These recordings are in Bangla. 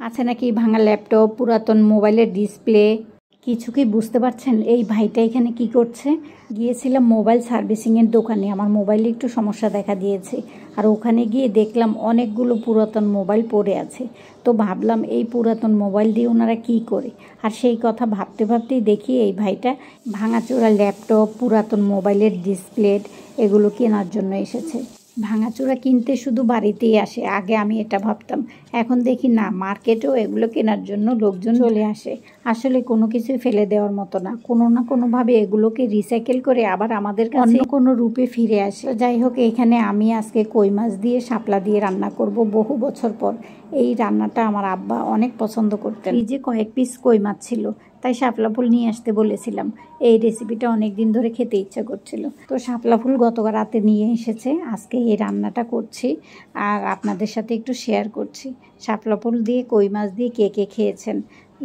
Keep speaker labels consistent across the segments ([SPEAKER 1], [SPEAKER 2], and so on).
[SPEAKER 1] আছে নাকি ভাঙা ল্যাপটপ, পুরাতন মোবাইলের ডিসপ্লে, কিছু কি বুঝতে পারছেন? এই ভাইটা এখানে কি করছে? গিয়েছিলাম মোবাইল সার্ভিসিংয়ের দোকানে, আমার মোবাইলে একটু সমস্যা দেখা দিয়েছে, আর ওখানে গিয়ে দেখলাম অনেকগুলো পুরাতন মোবাইল পড়ে আছে। তো ভাবলাম এই পুরাতন মোবাইল দিয়ে ওনারা কী করে, আর সেই কথা ভাবতে ভাবতেই দেখি এই ভাইটা ভাঙাচোরা ল্যাপটপ, পুরাতন মোবাইলের ডিসপ্লে এগুলো কেনার জন্য এসেছে। ভাঙাচোরা কিনতে শুধু বাড়িতেই আসে, আগে আমি এটা ভাবতাম, এখন দেখি না, মার্কেটেও এগুলো কেনার জন্য লোকজন চলে আসে। আসলে কোনো কিছুই ফেলে দেওয়ার মতো না, কোনো না কোনোভাবে এগুলোকে রিসাইকেল করে আবার আমাদের কাছে অন্য কোনো রূপে ফিরে আসে। যাই হোক, এখানে আমি আজকে কই মাছ দিয়ে শাপলা দিয়ে রান্না করব বহু বছর পর। এই রান্নাটা আমার আব্বা অনেক পছন্দ করতেন। এই যে কয়েক পিস কই মাছ ছিল, তাই শাপলা ফুল নিয়ে আসতে বলেছিলাম। এই রেসিপিটা অনেক দিন ধরে খেতে ইচ্ছা করছিল, তো শাপলা ফুল গত রাতে নিয়ে এসেছে। আজকে এই রান্নাটা করছি আর আপনাদের সাথে একটু শেয়ার করছি। শাপলা ফুল দিয়ে কই মাছ দিয়ে কে কে খেয়েছেন?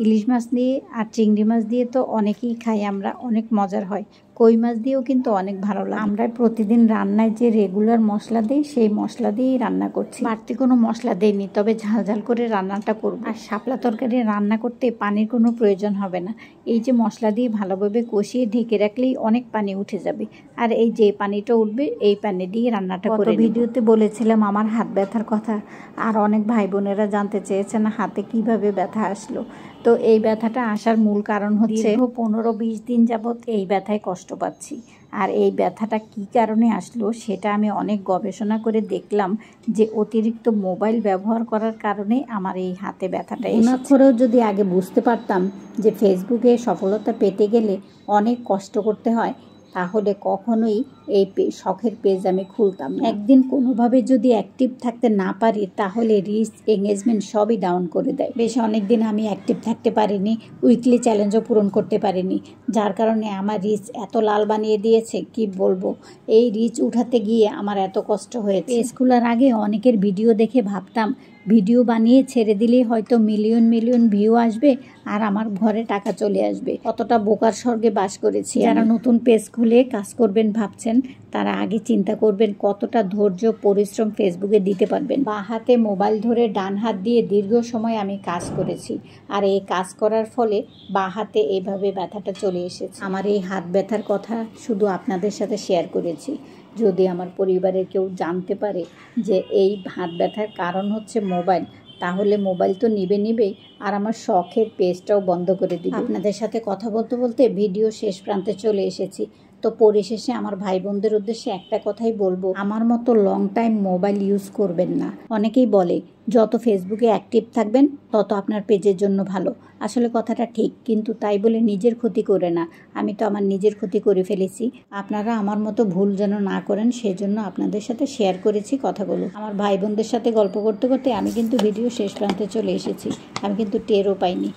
[SPEAKER 1] ইলিশ মাছ দিয়ে আর চিংড়ি মাছ দিয়ে তো অনেকেই খাই আমরা, অনেক মজার হয়। কই মাছ দিয়েও কিন্তু অনেক ভালো লাগে। আমরা প্রতিদিন রান্নায় যে রেগুলার মশলা দিই, সেই মশলা দিয়েই রান্না করছি, বাড়তি কোনো মশলা দেইনি, তবে ঝাল ঝাল করে রান্নাটা করব। আর শাপলা তরকারি রান্না করতে পানির কোনো প্রয়োজন হবে না। এই যে মশলা দিয়ে ভালোভাবে কষিয়ে ঢেকে রাখলেই অনেক পানি উঠে যাবে, আর এই যে পানিটা উঠবে এই পানি দিয়ে রান্নাটা করে। ভিডিওতে বলেছিলাম আমার হাত ব্যথার কথা, আর অনেক ভাই বোনেরা জানতে চেয়েছেন হাতে কিভাবে ব্যথা আসলো। তো এই ব্যথাটা আসার মূল কারণ হচ্ছে 15-20 দিন যাবৎ এই ব্যথায় কষ্ট পাচ্ছি। আর এই ব্যথাটা কি কারণে আসলো সেটা আমি অনেক গবেষণা করে দেখলাম যে অতিরিক্ত মোবাইল ব্যবহার করার কারণে আমার এই হাতে ব্যথাটা এসেছে। যদি আগে বুঝতে পারতাম যে ফেসবুকে সফলতা পেতে গেলে অনেক কষ্ট করতে হয়, তাহলে কখনোই এই শখের পেজ আমি খুলতাম না। একদিন কোনোভাবে যদি অ্যাক্টিভ থাকতে না পারি, তাহলে রিচ, এঙ্গেজমেন্ট সবই ডাউন করে দেয়। বেশ অনেকদিন আমি অ্যাক্টিভ থাকতে পারিনি, উইকলি চ্যালেঞ্জও পূরণ করতে পারিনি, যার কারণে আমার রিচ এত লাল বানিয়ে দিয়েছে কি বলবো। এই রিচ উঠাতে গিয়ে আমার এত কষ্ট হয়েছে। পেজ খোলার আগে অনেকের ভিডিও দেখে ভাবতাম ভিডিও বানিয়ে ছেড়ে দিলেই হয়তো মিলিয়ন মিলিয়ন ভিউ আসবে আর আমার ঘরে টাকা চলে আসবে। কতটা বোকার স্বর্গে বাস করেছি। যারা নতুন পেজ খুলে কাজ করবেন ভাবছেন, তারা আগে চিন্তা করবেন কতটা ধৈর্য, পরিশ্রম ফেসবুকে দিতে পারবেন। বাঁ হাতে মোবাইল ধরে ডান হাত দিয়ে দীর্ঘ সময় আমি কাজ করেছি, আর এই কাজ করার ফলে বাঁ হাতে এভাবে ব্যথাটা চলে এসেছে। আমার এই হাত ব্যথার কথা শুধু আপনাদের সাথে শেয়ার করেছি। যদি আমার পরিবারের কেউ জানতে পারে যে এই হাত ব্যথার কারণ হচ্ছে মোবাইল, তাহলে মোবাইল তো নিবেই, আর আমার শখের পেজটাও বন্ধ করে দিবে। আপনাদের সাথে কথা বলতে বলতে ভিডিও শেষ প্রান্তে চলে এসেছি। তো পরিশেষে আমার ভাই বোনদের উদ্দেশ্যে একটা কথাই বলবো, আমার মতো লং টাইম মোবাইল ইউজ করবেন না। অনেকেই বলে যত ফেসবুকে অ্যাক্টিভ থাকবেন তত আপনার পেজের জন্য ভালো। আসলে কথাটা ঠিক, কিন্তু তাই বলে নিজের ক্ষতি করে না। আমি তো আমার নিজের ক্ষতি করে ফেলেছি। আপনারা আমার মতো ভুল যেন না করেন, সেজন্য আপনাদের সাথে শেয়ার করেছি কথাগুলো। আমার ভাই বোনদের সাথে গল্প করতে করতে আমি কিন্তু ভিডিও শেষ প্রান্তে চলে এসেছি, আমি কিন্তু টেরও পাইনি।